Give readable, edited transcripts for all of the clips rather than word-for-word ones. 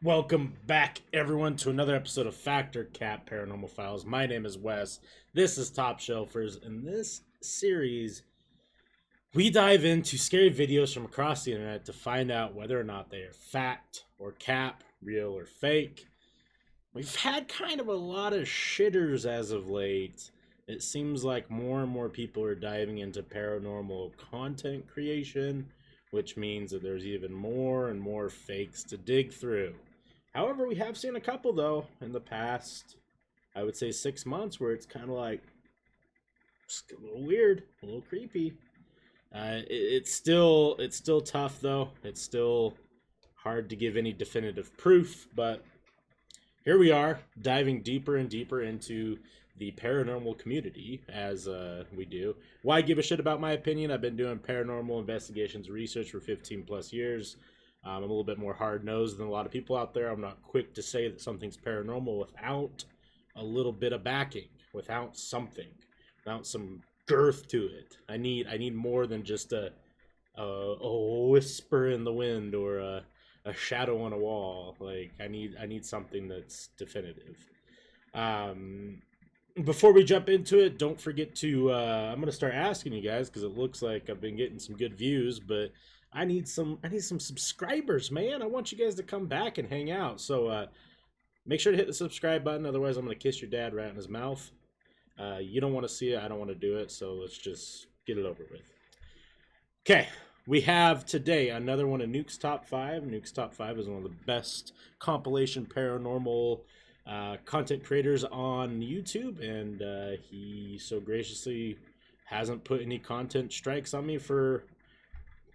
Welcome back, everyone, to another episode of Cap Paranormal Files. My name is Wes. This is Topshelfers. In this series, we dive into scary videos from across the internet to find out whether or not they are fact or cap, real or fake. We've had kind of a lot of shitters as of late. It seems like more and more people are diving into paranormal content creation, which means that there's even more and more fakes to dig through. However, we have seen a couple, though, in the past, I would say 6 months, where it's kind of like, just a little weird, a little creepy. It's still tough, though. It's still hard to give any definitive proof, but here we are, diving deeper and deeper into the paranormal community, as we do. Why give a shit about my opinion? I've been doing paranormal investigations research for 15 plus years. I'm a little bit more hard-nosed than a lot of people out there. I'm not quick to say that something's paranormal without a little bit of backing, without something, without some girth to it. I need more than just a whisper in the wind or a shadow on a wall. Like I need something that's definitive. Before we jump into it, don't forget to I'm gonna start asking you guys, because it looks like I've been getting some good views, but I need some subscribers, man. I want you guys to come back and hang out. So make sure to hit the subscribe button. Otherwise, I'm going to kiss your dad right in his mouth. You don't want to see it. I don't want to do it. So let's just get it over with. Okay. We have today another one of Nuke's Top 5. Nuke's Top 5 is one of the best compilation paranormal content creators on YouTube. And he so graciously hasn't put any content strikes on me for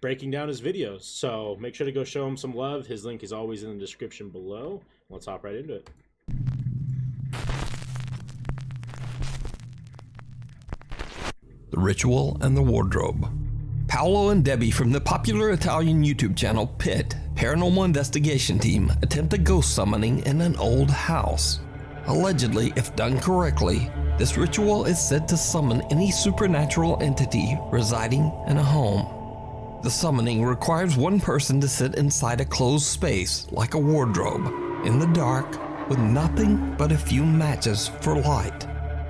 breaking down his videos, so make sure to go show him some love. His link is always in the description below. Let's hop right into it. The Ritual and the Wardrobe. Paolo and Debbie from the popular Italian YouTube channel Pit Paranormal Investigation Team attempt a ghost summoning in an old house. Allegedly, if done correctly, this ritual is said to summon any supernatural entity residing in a home. The summoning requires one person to sit inside a closed space, like a wardrobe, in the dark, with nothing but a few matches for light.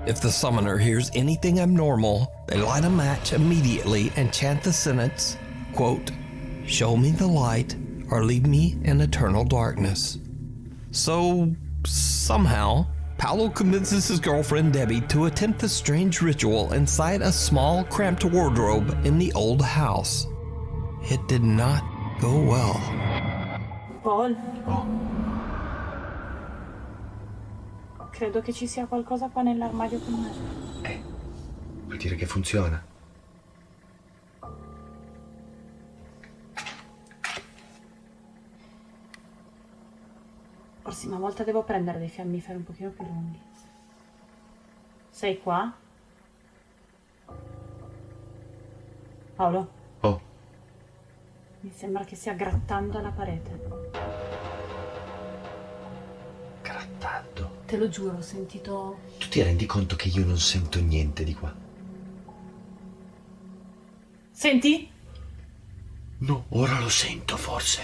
If the summoner hears anything abnormal, they light a match immediately and chant the sentence, quote, "Show me the light or leave me in eternal darkness." So, somehow, Paolo convinces his girlfriend Debbie to attempt the strange ritual inside a small, cramped wardrobe in the old house. It did not go well. Paul? Oh. Credo che ci sia qualcosa qua nell'armadio con me. Vuol dire che funziona. Prossima volta devo prendere dei fiammiferi un pochino più lunghi. Sei qua? Paolo? Oh. Mi sembra che stia grattando la parete. Grattando? Te lo giuro, ho sentito... Tu ti rendi conto che io non sento niente di qua? Senti? No, ora lo sento forse.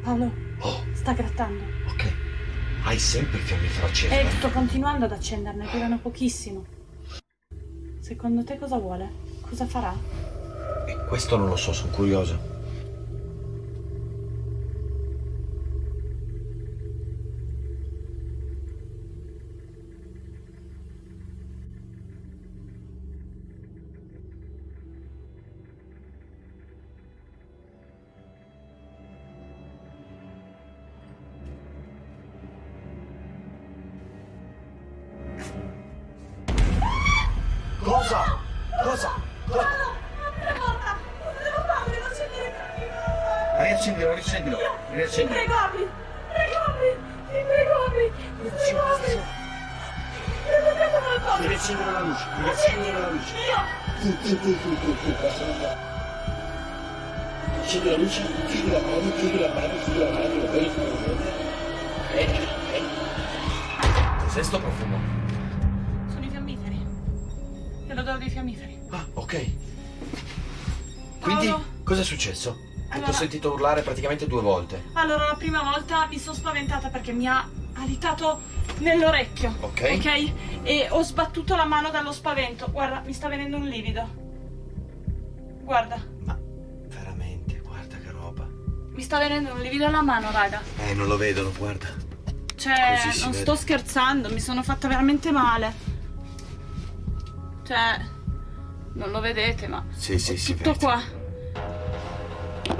Paolo? Oh. Sta grattando. Ok. Hai sempre il fiammifero acceso? Sto continuando ad accenderne, durano pochissimo. Secondo te cosa vuole? Cosa farà? Questo non lo so, sono curioso. Cosa? Cosa? Riaccendilo, riaccendilo, riaccendilo. Ti prego, apri! Ti prego, apri! Riaccendilo la luce, riaccendilo la luce. Tu. Accendi la luce, chiudi la mano, Cos'è sto profumo? Sono i fiammiferi. È l'odore dei fiammiferi. Ah, ok. quindi cosa è successo? Allora, ti ho sentito urlare praticamente 2 volte. Allora, la prima volta mi sono spaventata perché mi ha alitato nell'orecchio. Ok? E ho sbattuto la mano dallo spavento. Guarda, mi sta venendo un livido. Guarda. Ma veramente, guarda che roba. Mi sta venendo un livido alla mano, raga. Non lo vedono, guarda. Cioè, Così non vede. sto scherzando, mi sono fatta veramente male. Cioè, non lo vedete, ma Sì, si tutto vede. qua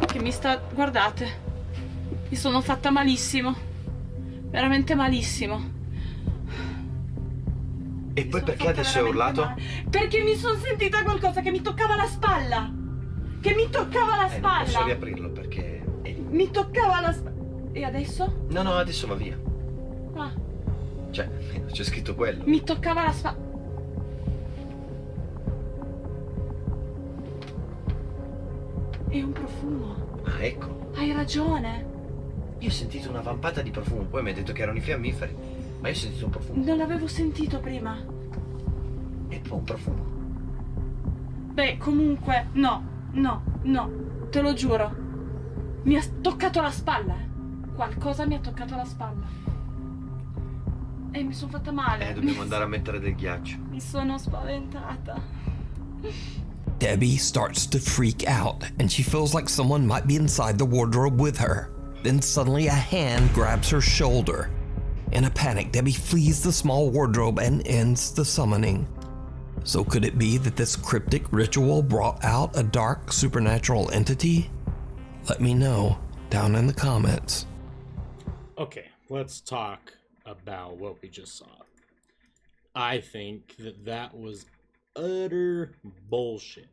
che mi sta... Guardate, mi sono fatta malissimo. Veramente malissimo. E poi perché adesso hai urlato? Male. Perché mi sono sentita qualcosa che mi toccava la spalla. Che mi toccava la Non spalla. posso riaprirlo perché... Mi toccava la spalla. E adesso? No, adesso va via. Ah, Cioè, c'è scritto quello. mi toccava la spalla. È un profumo. Ah, ecco. Hai ragione. Io ho sentito una vampata di profumo, poi mi hai detto che erano i fiammiferi, ma io ho sentito un profumo. Non l'avevo sentito prima. E poi un profumo. Beh, comunque, no, te lo giuro. Mi ha toccato la spalla. Qualcosa mi ha toccato la spalla. E mi sono fatta male. Dobbiamo andare a mettere del ghiaccio. Mi sono spaventata. Debbie starts to freak out and she feels like someone might be inside the wardrobe with her. Then suddenly a hand grabs her shoulder. In a panic, Debbie flees the small wardrobe and ends the summoning. So could it be that this cryptic ritual brought out a dark supernatural entity? Let me know down in the comments. Okay, let's talk about what we just saw. I think that was utter bullshit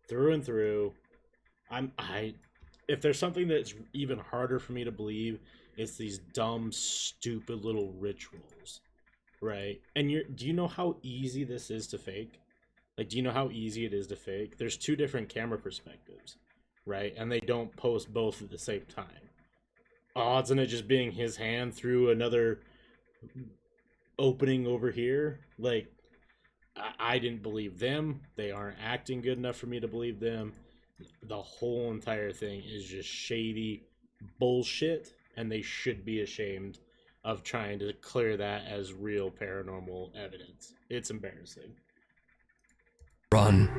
through and through. If there's something that's even harder for me to believe, it's these dumb, stupid little rituals, right? And do you know how easy this is to fake? Like, do you know how easy it is to fake? There's 2 different camera perspectives, right? And they don't post both at the same time. Odds on it just being his hand through another opening over here. Like, I didn't believe them. They aren't acting good enough for me to believe them. The whole entire thing is just shady bullshit, and they should be ashamed of trying to clear that as real paranormal evidence. It's embarrassing. Run.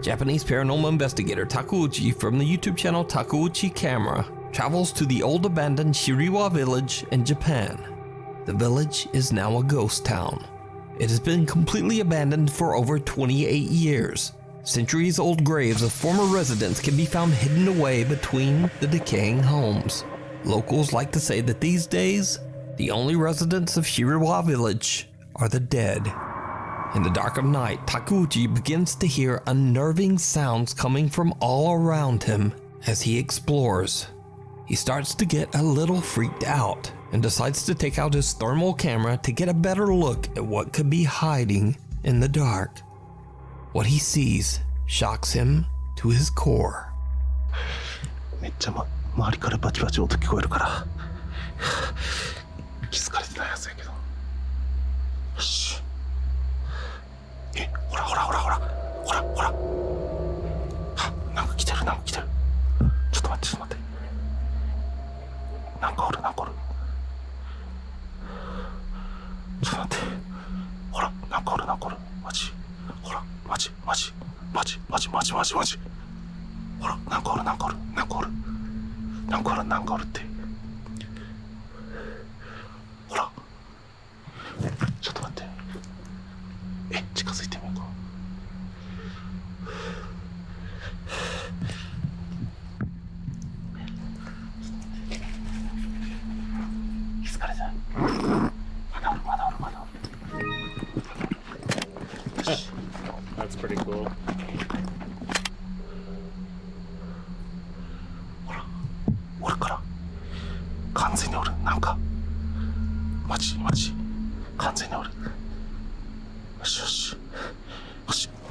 Japanese paranormal investigator Takeuchi from the YouTube channel Takeuchi Camera travels to the old abandoned Shiriwa village in Japan. The village is now a ghost town. It has been completely abandoned for over 28 years. Centuries-old graves of former residents can be found hidden away between the decaying homes. Locals like to say that these days, the only residents of Shiriwa village are the dead. In the dark of night, Takeuchi begins to hear unnerving sounds coming from all around him as he explores. He starts to get a little freaked out and decides to take out his thermal camera to get a better look at what could be hiding in the dark. What he sees shocks him to his core. めっちゃ、周りからバチバチ音聞こえるから気づかれてないやつやけど。よし。ほら。なんか来てる。ちょっと待って。なんかおる。ちょっと待って。ほら、なんかおる。マジ。ほら、マジ。ほら、なんかおるって。ほら。ちょっと待って。近づいてみようか。気づかれた。まだおる。That's pretty cool. ほら、おるから。完全におる。なんか。マジ。完全におる。よし。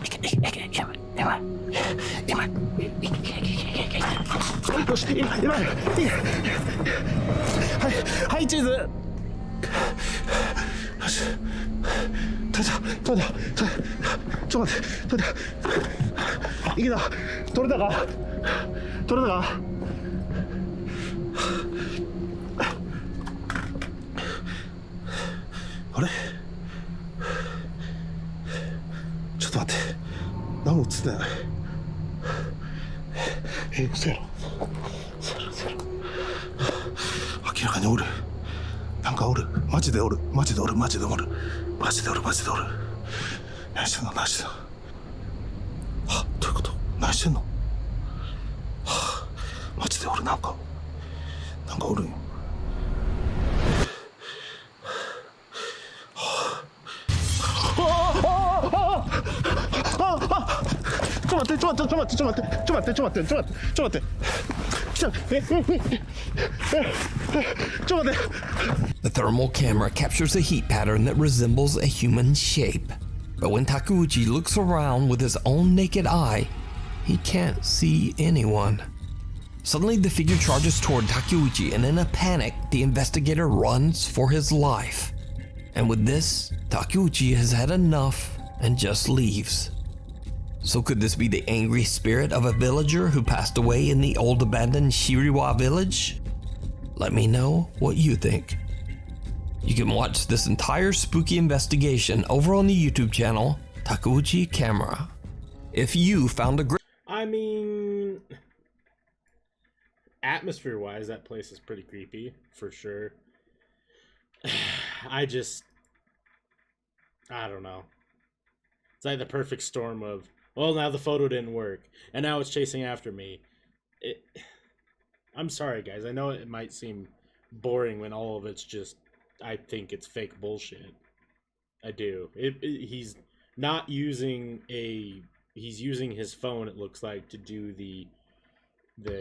いけ。今。よし、今。はい、チーズ。よし。取れた。ちょっと待って。取れた。いけた。取れたか。撮れたか？あれ？ちょっと待って。何も映ってない。嘘やろ。嘘やろ。明らかにおる。なんかおる。マジでおる。何してんの？何してんの？は、どういうこと？何してんの？はあ、マジでおる。なんかおるんよ。ちょっと待って。The thermal camera captures a heat pattern that resembles a human shape. But when Takeuchi looks around with his own naked eye, he can't see anyone. Suddenly, the figure charges toward Takeuchi, and in a panic, the investigator runs for his life. And with this, Takeuchi has had enough and just leaves. So could this be the angry spirit of a villager who passed away in the old abandoned Shiriwa village? Let me know what you think. You can watch this entire spooky investigation over on the YouTube channel, Takeuchi Camera. If you found a great... I mean, atmosphere-wise, that place is pretty creepy, for sure. I don't know. It's like the perfect storm of, well, now the photo didn't work, and now it's chasing after me. I'm sorry, guys. I know it might seem boring when all of it's just, I think it's fake bullshit. I do. He's not using he's using his phone, it looks like, to do the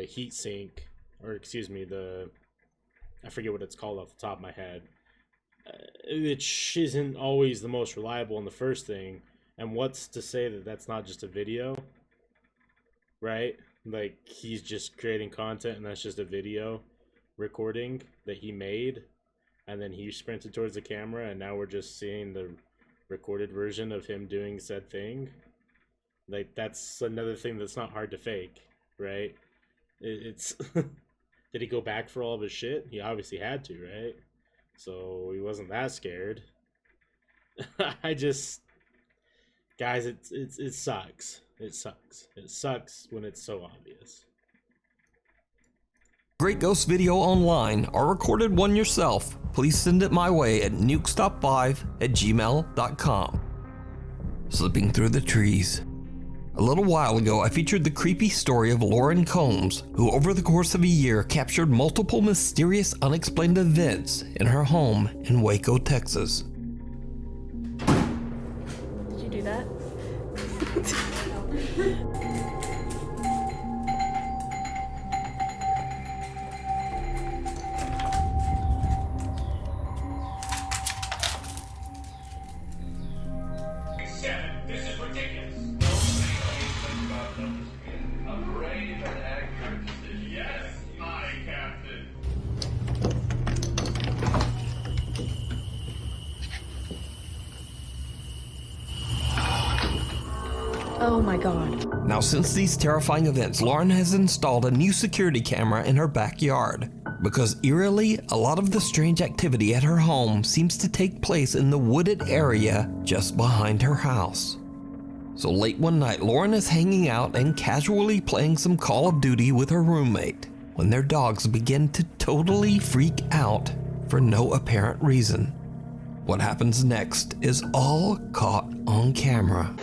heat sink, or excuse me, I forget what it's called off the top of my head. It isn't always the most reliable in the first thing. And what's to say that that's not just a video, right? Like, he's just creating content and that's just a video recording that he made, and then he sprinted towards the camera, and now we're just seeing the recorded version of him doing said thing. Like, that's another thing that's not hard to fake, right? It's did he go back for all of his shit? He obviously had to, right? So he wasn't that scared. Guys, it sucks. It sucks when it's so obvious. Great ghost video online or recorded one yourself, please send it my way at nukestop5@gmail.com. Slipping through the trees. A little while ago, I featured the creepy story of Lauren Combs, who over the course of a year captured multiple mysterious unexplained events in her home in Waco, Texas. Did you do that? This is ridiculous. A brave and accurate decision. Yes, my captain. Oh my god. Now, since these terrifying events, Lauren has installed a new security camera in her backyard. Because eerily, a lot of the strange activity at her home seems to take place in the wooded area just behind her house. So late one night, Lauren is hanging out and casually playing some Call of Duty with her roommate when their dogs begin to totally freak out for no apparent reason. What happens next is all caught on camera.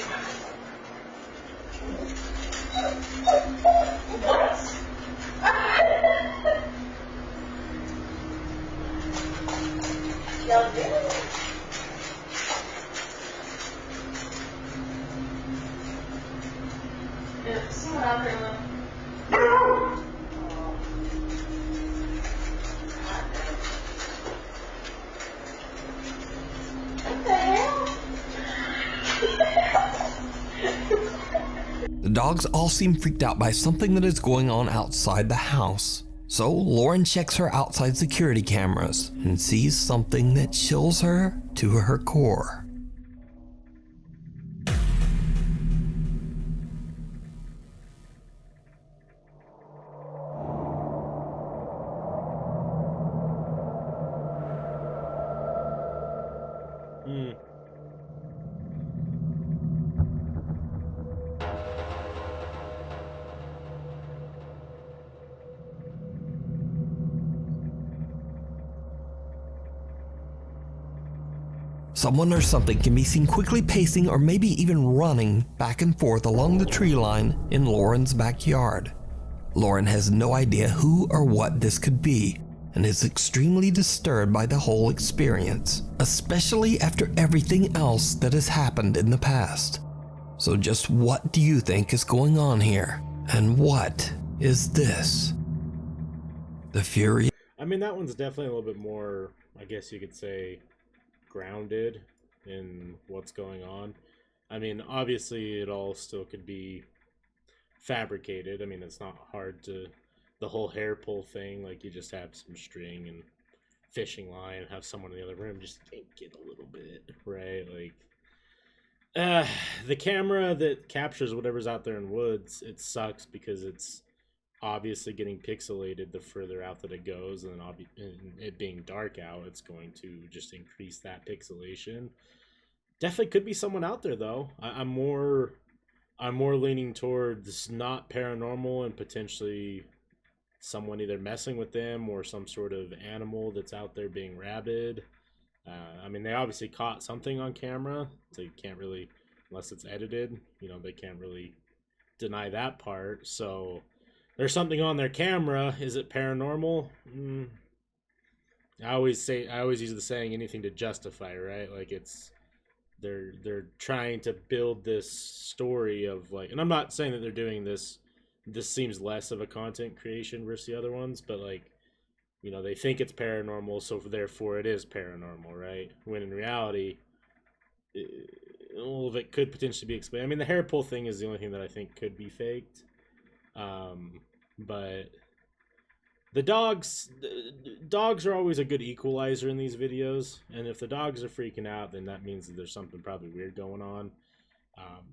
The dogs all seem freaked out by something that is going on outside the house. So Lauren checks her outside security cameras and sees something that chills her to her core. Someone or something can be seen quickly pacing or maybe even running back and forth along the tree line in Lauren's backyard. Lauren has no idea who or what this could be and is extremely disturbed by the whole experience, especially after everything else that has happened in the past. So just what do you think is going on here? And what is this? The Fury. I mean, that one's definitely a little bit more, I guess you could say, grounded in what's going on. I mean, obviously it all still could be fabricated. I mean, it's not hard to, the whole hair pull thing, like you just have some string and fishing line, have someone in the other room just yank it a little bit, right? Like, the camera that captures whatever's out there in woods, it sucks because it's obviously getting pixelated the further out that it goes, and it being dark out, it's going to just increase that pixelation. Definitely could be someone out there though. I'm more leaning towards not paranormal and potentially someone either messing with them or some sort of animal that's out there being rabid. I mean, they obviously caught something on camera, so you can't really, unless it's edited, you know, they can't really deny that part. So there's something on their camera. Is it paranormal? I always use the saying, anything to justify, right? Like, it's, they're trying to build this story of, like, and I'm not saying that they're doing this seems less of a content creation versus the other ones, but, like, you know, they think it's paranormal, so therefore it is paranormal, right? When in reality, all of it could potentially be explained. I mean, the hair pull thing is the only thing that I think could be faked. But the dogs are always a good equalizer in these videos, and if the dogs are freaking out, then that means that there's something probably weird going on.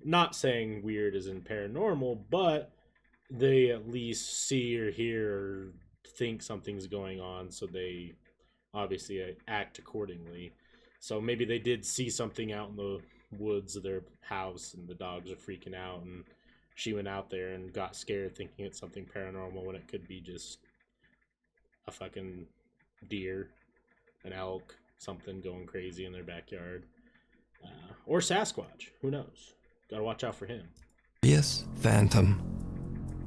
Not saying weird as in paranormal, but they at least see or hear or think something's going on, so they obviously act accordingly. So maybe they did see something out in the woods of their house and the dogs are freaking out, and she went out there and got scared thinking it's something paranormal when it could be just a fucking deer, an elk, something going crazy in their backyard, or Sasquatch. Who knows? Gotta watch out for him. Yes, Phantom.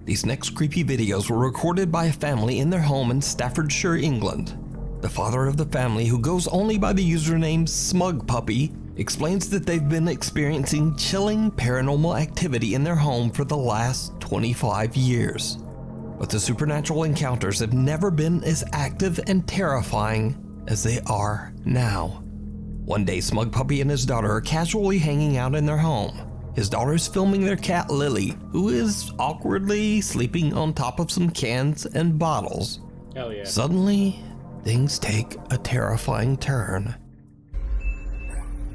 These next creepy videos were recorded by a family in their home in Staffordshire, England. The father of the family, who goes only by the username Smug Puppy, explains that they've been experiencing chilling paranormal activity in their home for the last 25 years. But the supernatural encounters have never been as active and terrifying as they are now. One day, Smug Puppy and his daughter are casually hanging out in their home. His daughter's filming their cat Lily, who is awkwardly sleeping on top of some cans and bottles. Hell yeah. Suddenly, things take a terrifying turn.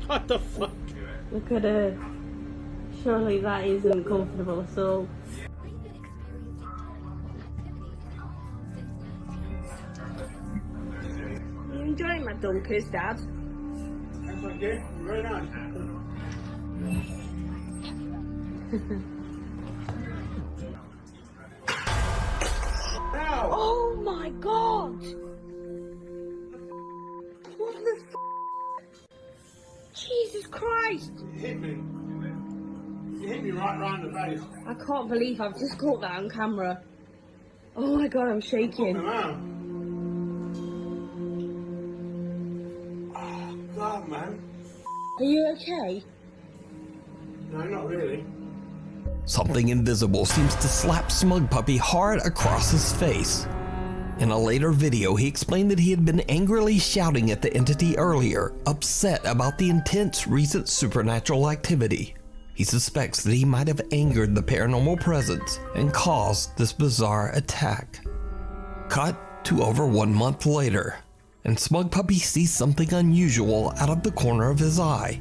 What the fuck? Look at her. Surely that isn't comfortable at all. You enjoying my dunkers, Dad? That's okay. Right on. Oh my god! What the f? Jesus Christ! You hit me. You hit me right around the face. I can't believe I've just caught that on camera. Oh my god, I'm shaking. Oh, God, man. Are you okay? No, not really. Something invisible seems to slap Smug Puppy hard across his face. In a later video, he explained that he had been angrily shouting at the entity earlier, upset about the intense recent supernatural activity. He suspects that he might have angered the paranormal presence and caused this bizarre attack. Cut to over 1 month later, and Smug Puppy sees something unusual out of the corner of his eye.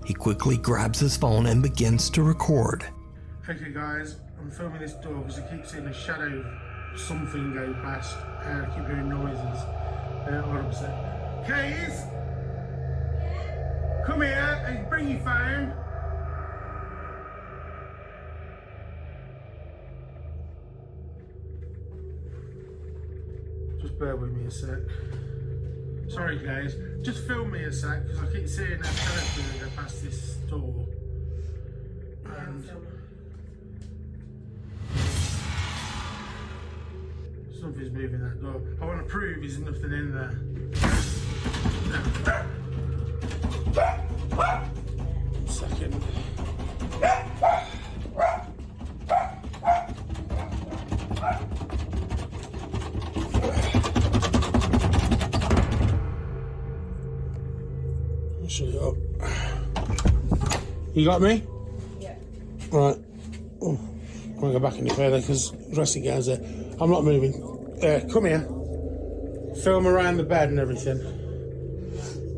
He quickly grabs his phone and begins to record. Okay guys, I'm filming this door because I keep seeing a shadow of something go past and I keep hearing noises. All upset. Keys! Come here and bring your phone. Just bear with me a sec. Sorry guys, just film me a sec because I keep seeing that character go past this door. And something's moving that door. I want to prove there's nothing in there. Second. Shut it up. You got me? Yeah. Right. Oh, I won't go back any further because the rest of the guys there. I'm not moving. Come here. Film around the bed and everything.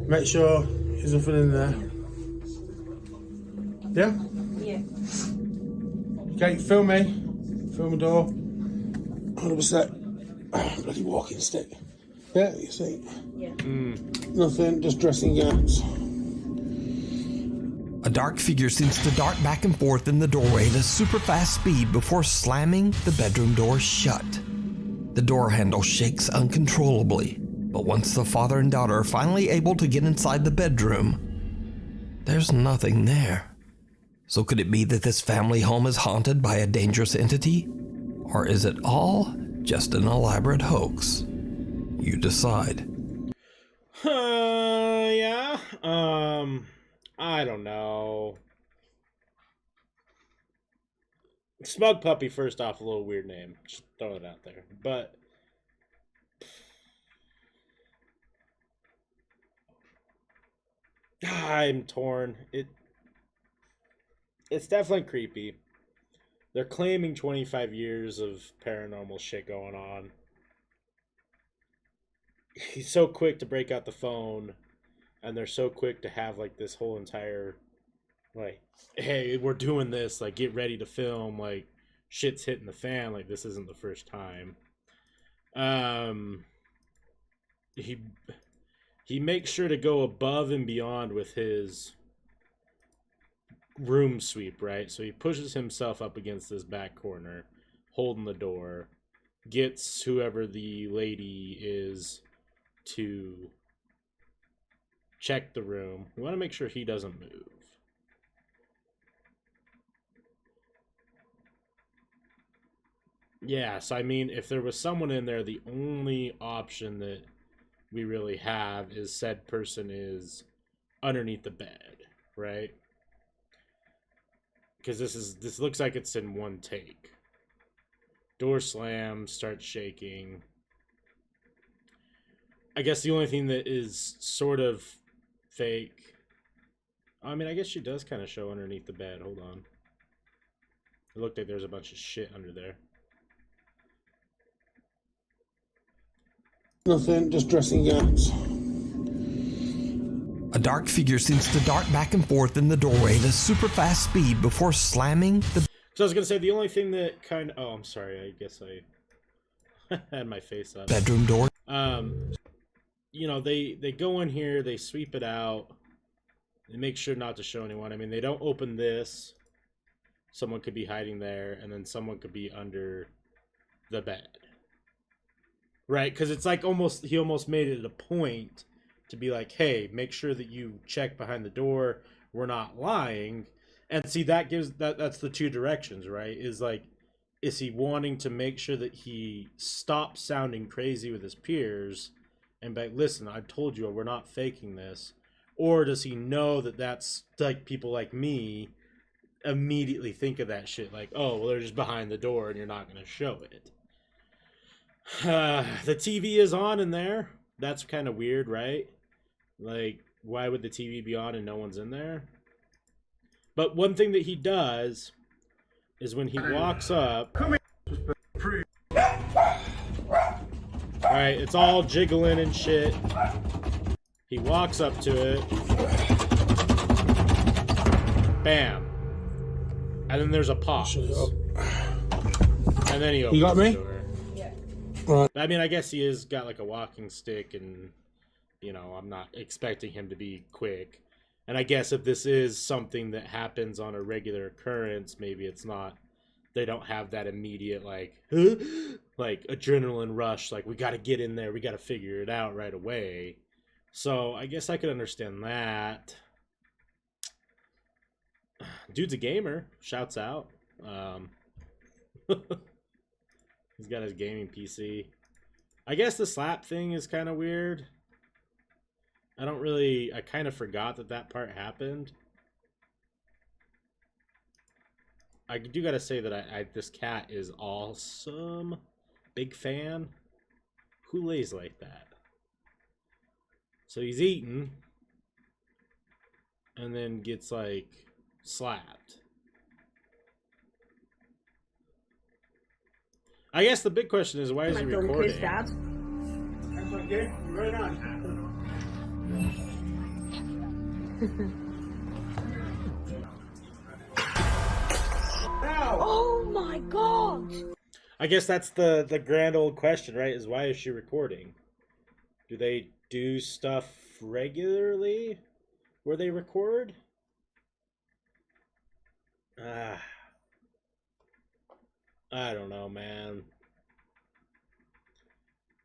Make sure there's nothing in there. Yeah? Yeah. Okay, film me. Film the door. 100%. Bloody walking stick. Yeah, you see. Yeah. Nothing, just dressing gowns. A dark figure seems to dart back and forth in the doorway at a super fast speed before slamming the bedroom door shut. The door handle shakes uncontrollably, but once the father and daughter are finally able to get inside the bedroom, there's nothing there. So could it be that this family home is haunted by a dangerous entity? Or is it all just an elaborate hoax? You decide. Yeah. I don't know. Smug Puppy, first off, a little weird name. Just throw it out there. But I'm torn. It's definitely creepy. They're claiming 25 years of paranormal shit going on. He's so quick to break out the phone, and they're so quick to have like this whole entire like, hey, we're doing this, like get ready to film, like shit's hitting the fan, like this isn't the first time. He makes sure to go above and beyond with his room sweep, right? So he pushes himself up against this back corner, holding the door, gets whoever the lady is to check the room. We want to make sure he doesn't move. Yeah, so I mean, if there was someone in there, the only option that we really have is said person is underneath the bed, right? Because this looks like it's in one take. Door slams, starts shaking. I guess the only thing that is sort of fake. I mean, I guess she does kind of show underneath the bed. Hold on. It looked like there's a bunch of shit under there. Nothing, just dressing gowns. A dark figure seems to dart back and forth in the doorway at a super fast speed before slamming the... So I was going to say, the only thing that kind of... Oh, I'm sorry. I guess I had my face up. bedroom door. You know, they go in here, they sweep it out, they make sure not to show anyone. I mean, they don't open this. Someone could be hiding there, and then someone could be under the bed. Right? Because it's like he almost made it a point to be like, hey, make sure that you check behind the door. We're not lying. And see, that's the two directions, right? Is like, is he wanting to make sure that he stops sounding crazy with his peers and be like, listen, I told you we're not faking this? Or does he know that that's like people like me immediately think of that shit like, oh, well, they're just behind the door and you're not going to show it? The TV is on in there. That's kind of weird, right? Like, why would the TV be on and no one's in there? But one thing that he does is when he walks up... Alright, it's all jiggling and shit. He walks up to it. Bam. And then there's a pause. And then he opens You got me? the door. Yeah. Right. I mean, I guess he is got like a walking stick, and you know, I'm not expecting him to be quick. And I guess if this is something that happens on a regular occurrence, maybe it's not, they don't have that immediate like like adrenaline rush, like we got to get in there, we got to figure it out right away. So I guess I could understand that. Dude's a gamer. Shouts out. He's got his gaming PC. I guess the slap thing is kind of weird. I kind of forgot that part happened. I do gotta say that this cat is awesome. Big fan. Who lays like that? So he's eating and then gets like slapped. I guess the big question is, why is he recording? Dad. That's okay. Right on. Oh my god! I guess that's the grand old question, right? Is why is she recording? Do they do stuff regularly where they record? I don't know, man.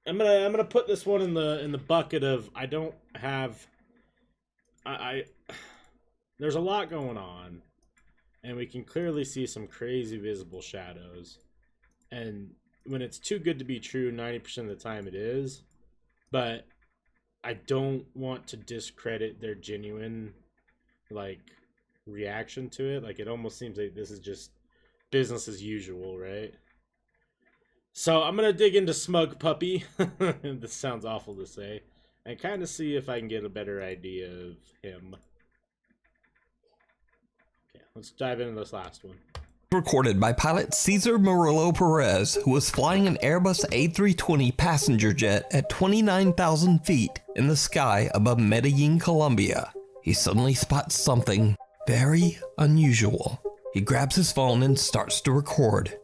I'm gonna put this one in the bucket of I don't have there's a lot going on, and we can clearly see some crazy visible shadows. And when it's too good to be true, 90% of the time it is. But I don't want to discredit their genuine, like, reaction to it. Like, it almost seems like this is just business as usual, right? So I'm going to dig into Smug Puppy. This sounds awful to say. And kind of see if I can get a better idea of him. Okay, let's dive into this last one. Recorded by pilot Cesar Murillo Perez, who was flying an Airbus A320 passenger jet at 29,000 feet in the sky above Medellin, Colombia. He suddenly spots something very unusual. He grabs his phone and starts to record.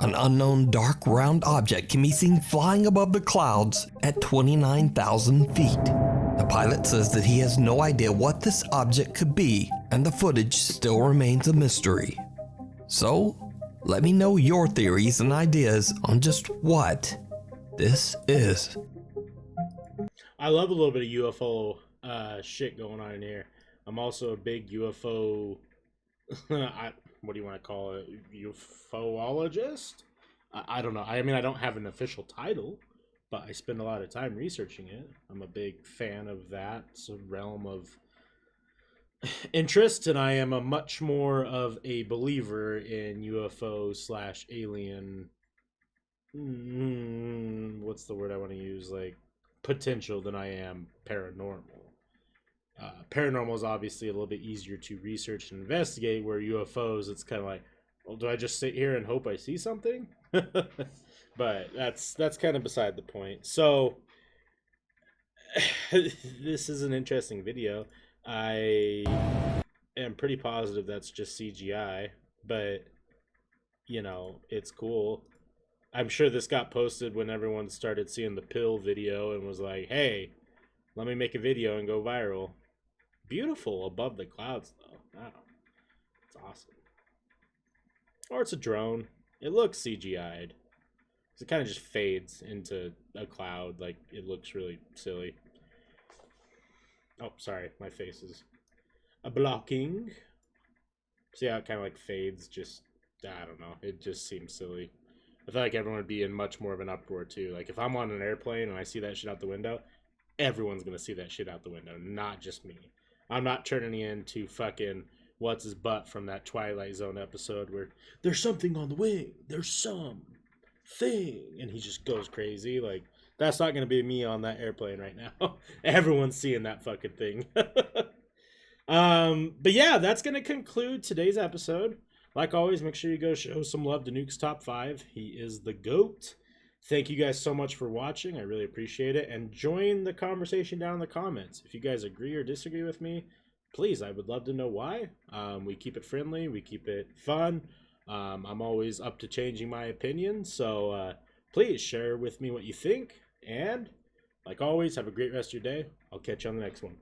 An unknown dark round object can be seen flying above the clouds at 29,000 feet. The pilot says that he has no idea what this object could be, and the footage still remains a mystery. So, let me know your theories and ideas on just what this is. I love a little bit of UFO shit going on in here. I'm also a big UFO what do you want to call it? UFOologist? I don't know. I mean, I don't have an official title, but I spend a lot of time researching it. I'm a big fan of that. It's a realm of interest, and I am a much more of a believer in UFO/alien. What's the word I want to use? Like potential than I am paranormal. Paranormal is obviously a little bit easier to research and investigate, where UFOs, it's kind of like, well, do I just sit here and hope I see something? But that's kind of beside the point. So this is an interesting video. I am pretty positive that's just CGI, but you know, it's cool. I'm sure this got posted when everyone started seeing the pill video and was like, hey, let me make a video and go viral. Beautiful above the clouds, though. Wow. It's awesome. Or it's a drone. It looks CGI'd. It kind of just fades into a cloud. Like, it looks really silly. Oh, sorry. My face is blocking. See how it kind of like fades? Just, I don't know. It just seems silly. I feel like everyone would be in much more of an uproar, too. Like, if I'm on an airplane and I see that shit out the window, everyone's going to see that shit out the window, not just me. I'm not turning into fucking what's his butt from that Twilight Zone episode where there's something on the wing. There's some thing. And he just goes crazy. Like, that's not going to be me on that airplane right now. Everyone's seeing that fucking thing. But yeah, that's going to conclude today's episode. Like always, make sure you go show some love to Nuke's Top 5. He is the GOAT. Thank you guys so much for watching. I really appreciate it. And join the conversation down in the comments. If you guys agree or disagree with me, please, I would love to know why. We keep it friendly. We keep it fun. I'm always up to changing my opinion, so please share with me what you think. And like always, have a great rest of your day. I'll catch you on the next one.